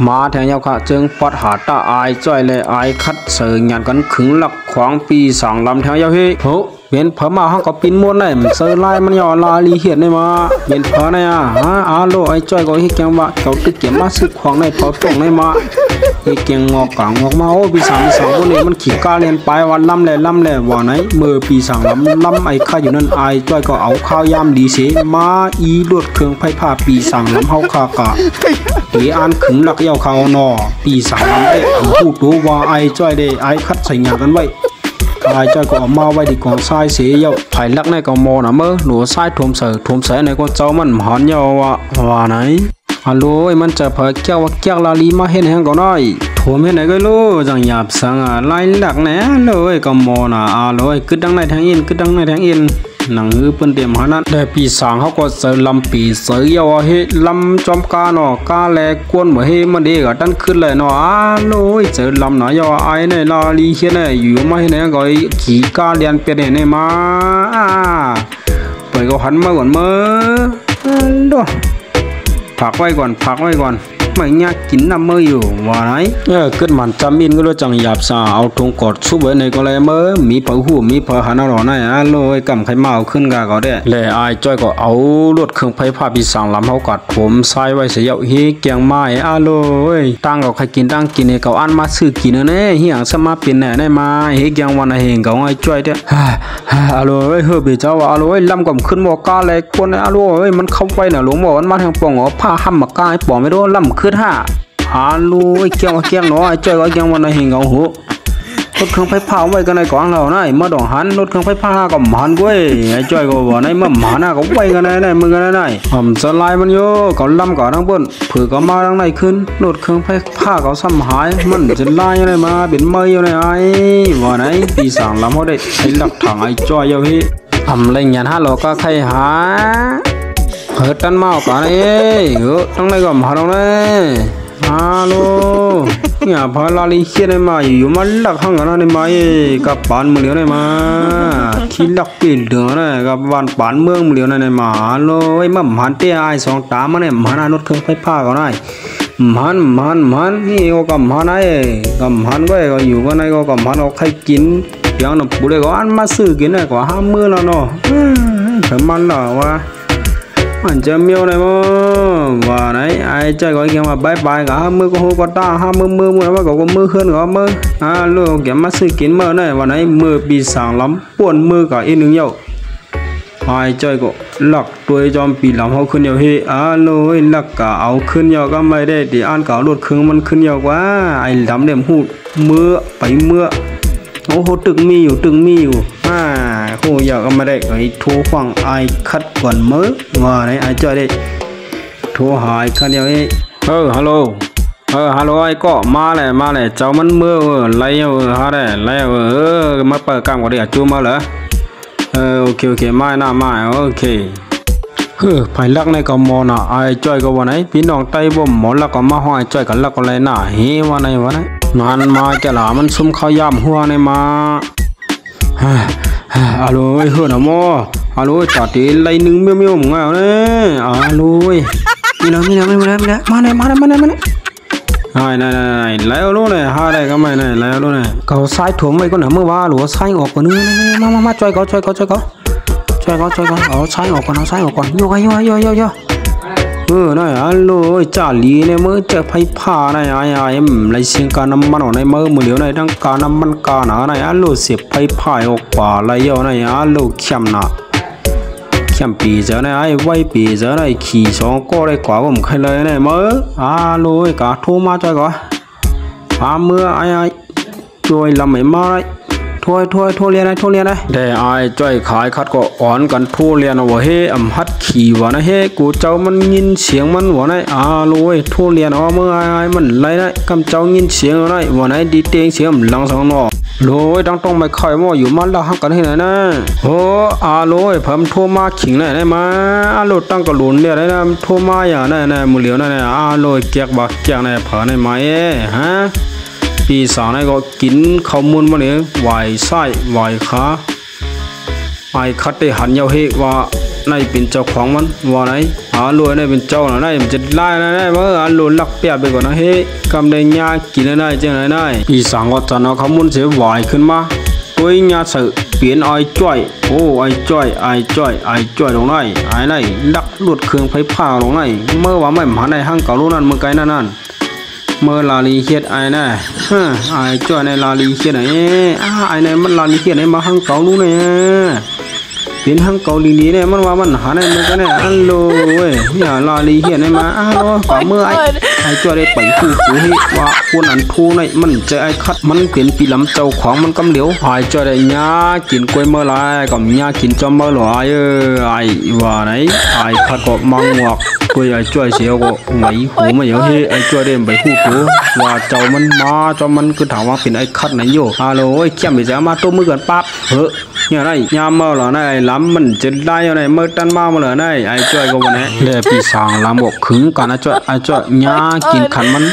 มาแทงยาวขาจึงปัดหาตาอายจ้อยเลยอายคัดเสืองานกันขึงหลักขวางปีสองลำแทงยาวเฮ้โหเวียนเผอมาห้องกับปินม้วนได้เสือลายมันย่อลาลีเหียดได้มาเวียนเผอเนี่ยอาโลไอจ้อยก็ให้แกงว่าเขาตึกเกี่ยมาซึกขวางในเผอตรงได้มาให้แกงงอกกลางงอกมาโอ้ปีสองคนนี้มันขี่กาเรียนไปวันลำเลยว่าไหนเมื่อปีสองลำไอข้าอยู่นั่นไอจ้อยก็เอาข้าวยามดีเสมาอีลวดเครื่องไพ่ผ้าปีสองลำเฮาคากะเฮียอันขึงหลักยาวเขาหนอปีสามได้พูดตัวว่าไอ้จ้อยได้ไอ้คัดใส่งานกันไว้ไอ้จ้อยก็เอามาไว้ดีกว่าทรายเสียยาวไผ่ลักในก็มอนะเมื่อหนูทรายถ่วมใส่ในก็เจ้ามันหอนยาวว่าไหนฮัลโหลมันจะเผยแก้วลาลีมาเห็นแหงก็ได้ถ่วมเห็นไหนก็รู้จังหยาบสังไล่ลักแน่เลยก็มอนะเลยกึดดังในแทงอินหนังฮือเปิ้นเตรียมหานั้นแต่ปีสางเขาก็เสือลำปีเสือยาวเฮลำจอมกาเนาะกาแลกวนเหมือนเฮมันดีก็ดันขึ้นเลยเนาะโลยเสือลำหน่อยยาวไอ้เนี่ยลาลีเฮียเนี่ยอยู่มาเฮเนี่ยก็ขี่กาเลียนเปลี่ยนเนี่ยมาเปิดก็หันมาก่อนมือดูพักไว้ก่อนไม่ยากกินน้ำมืออยู่ว่าไหนเกิดมันจำอินก็รู้จังหยาบสาเอาทงกอดสู้ไว้ในก็เลยมือมีเผาหูมีเผาหันเอาหน่อยนะเลยกำไข่เมาขึ้นกาก็ได้เลยไอ้จ้อยก็เอาลวดเครื่องไฟผ้าปีสางลำเขากัดผมใส่ไว้เสียเฮีเกียงไม้เลยตั้งก็ใครกินเนี่ยเขาอันมาซื้อกินเนี่ยเฮียงสมาเป็นเนี่ยมาเฮีเกียงวันเฮงเขาไอ้จ้อยเด้เลยเฮ้ยเบจ้าว่าเลยลำก่อมขึ้นบอกกาเลยคนเลยมันเข้าไปเนี่ยหลวงบอกมันมาทางป่องผ้าห้ามมากาไอ้ป่องไม่รู้ลำขึ้นลูไอ้เกียงเนาะไอ้จ้อยก็เกียงวันไหนเห็นเขาหัวรถเครื่องไฟฟ้าไว้กันในกองเราหน่อยมาดองหันรถเครื่องไฟฟ้าก็หมันกุ้ยไอ้จ้อยก็ว่าในมาหมันก็ไว้กันในมือกันในสลายมันโย่ก็ลำก็ทั้งบนเผื่อก็มาทั้งในขึ้นรถเครื่องไฟฟ้าก็ซ้ำหายมันจะลายอะไรมาเป็นเมย์อยู่ในไอ้ว่าไหนปีสามลำเขาได้ใช้หลักถังไอ้จ้อยอยู่พี่อะไรเงี้ยฮะเราก็ใครหาเฮิร์ตันเมาก่อนไอ้ทั้งในก็หมันตรงนี้ฮัลโหลเนี่ยพอลาลีเขียนมาอยู่มันหลักห้างกันนี่มากับปานเมืองนี่มาขี้หลักปีเดือนะกับวันปานเมืองเมืองนี่มาฮัลโหลไอ้มันหันเตี้ยไอ้สองตามันเนี่ยมันรถเครื่องไฟฟ้าก็ได้มันนี่ก็มันไอ้ก็มันก็อยู่กันไอ้ก็มันเอาใครกินเดี๋ยวน่ะบุเรก็อันมาซื้อกินไอ้ก็ห้ามมือแล้วเนาะถึงมันล่ะวะมันจะมีอะไรมั้งว่าไหนไอ้ใจก็ยังว่าบายกับห้ามือก็หัวก็ตาห้ามือว่าก็มือขึ้นก็มือลูกแกมาซื้อกินมือไหนว่าไหนมือปีสางล้ำป่วนมือกับอีหนึ่งเยอะไอ้ใจก็หลักตัวจอมปีล้ำเขาขึ้นเยอะเฮลูกหลักกะเอาขึ้นเยอะก็ไม่ได้ดิอันเก่ารถเครื่องมันขึ้นเยอะกว่าไอ้ล้ำเดี่ยมหูมือไปมือโอ้โหตึงมีอยู่โหอยากก็ไม่ได้ไอ้โทรฟังไอ้คัดก่อนมื้อว่าไหนไอ้จ้อยได้โทรหาไอ้คัดเดียวฮัลโหลไอ้ก็มาเลยเจ้ามันมือไล่ฮะได้ไล่มาเปิดกล้ามก็ได้จูมาเหรอโอเคไม่น่าไม่โอเคภายลักในก็มอน่ะไอ้จ้อยก็ว่าไหนพี่น้องไต้บ่มหมอลักก็มาห้องไอ้จ้อยกันลักก็เลยน่ะเฮว่าไหนนานมาจะหลามันซุ่มข้าวยำหัวในมาฮัลโหลเฮ้ยนะโมฮัลโหลจอดตีไล่หนึ่งเมียวมึงเอาเนี่ยฮัลโหลมีแล้วมาเลยแล้วรู้เลยหาได้ก็ไม่ได้แล้วรู้เลยเขาใส่ถุงไว้ก็หนาเมื่อวานหรือว่าใส่ออกก่อนนึงมาช่วยเขาเอาใส่ออกก่อนโยนั่นฮัลโหลจ่าลีเนี่ยมือเจอไฟผ้าเนี่ยไอ้ไรเสียงการน้ำมันออกในมือเหลียวในดังการน้ำมันกาหนาเนี่ยฮัลโหลเสียบไฟผ้าออกป่าไรเยอะเนี่ยฮัลโหลเข้มนะเข้มปีเจอเนี่ยไอ้ไว้ปีเจอเนี่ยขี่สองก็ได้กว่าผมใครเลยเนี่ยมือฮัลโหลกาโทรมาจ่อยก่อนมือไอ้ช่วยลำไม่มาเลยทั่วเรียนได้แต่ไอ้จ้อยขายคัดก็อ่อนกันทั่วเรียนว่าเฮ้ฮัดขี่ว่านะเฮ้กูเจ้ามันยินเสียงมันว่าไงลุยทั่วเรียนเมื่อไอ้มันไรได้กำเจ้ายินเสียงอะไรว่าไงดีเตียงเสียงหลังสองนอลุยต้องไม่ค่อยมั่วอยู่มันละหักกันที่ไหนนะโอ้ลุยเพิ่มทั่วมาขิงได้มาลุยตั้งกระลุนเรียได้นะทั่วมาอย่างนั้นมือเหลียวนั่นลุยเกียกบักเกียกในเผาในไม้ฮะปีสองนี่ก็กินข้าวมูลมาเนี่ยไหวไส้ไหวขาไอ้คัดได้หันเยาเฮว่าในเป็นเจ้าของมันว่าไหน รวยเนี่ยเป็นเจ้าหน่อยมันจะไล่นะเนี่ยเมื่อรวยลักเปียไปก่อนนะเฮ้กำได้ยากินได้จังไหนได้ปีสังก็จะเอาขมุนเสียไหวขึ้นมาตัวยาสืเปลี่ยนไอ้จ้อยโอ้ไอ้จ้อยลงได้ไอ้ไหนดักหลุดเครื่องไฟผ้าลงได้เมื่อว่าไม่มาในห้างเก่าลูนั่นเมื่อไกลนั่นเมื่อลาลีเฮ็ดไอ้น่ะไอ้จ้อยในลาลีเฮ็ดไอ้ในมันลาลีเฮ็ดไอ้มาห้างเก่าลูเนี่ยเป็นห้างเกาหลีนี่เนี่ยมันว่ามันหาได้เหมือนกันเนี่ยอันโลเว้ยอย่าลาลีเฮียนให้มาอ้าวฝ่ามือไอ้จ้อยได้ไปคู่หูให้ว่าคนอันทูในมันใจไอ้คัดมันเปลี่ยนปีลำเจ้าของมันกำเหลียวไอ้จ้อยได้ยากินกล้วยเมื่อไรกับยากินจอมเมื่อไรไอ้ว่าไหนไอ้คัดก็มังวกกล้วยไอ้จ้อยเสียวก็ไหวหูมาเยอะเฮ้ไอ้จ้อยได้ไปคู่หูว่าเจ้ามันมาเจ้ามันคือถามว่าเป็นไอ้คัดไหนโย่ฮัลโหลไอ้เข้มไปจะมาตัวมือกันปั๊บเฮ้ยเนี่ยไรยามเมื่อไรล้ำมันจะได้ยังไงเมื่อตันมาเลยได้ไอ้จ้อยก็วันนี้เดี๋ยวปีสางล้ำบอกขึงกันไอ้จ้อยยากินขันมัน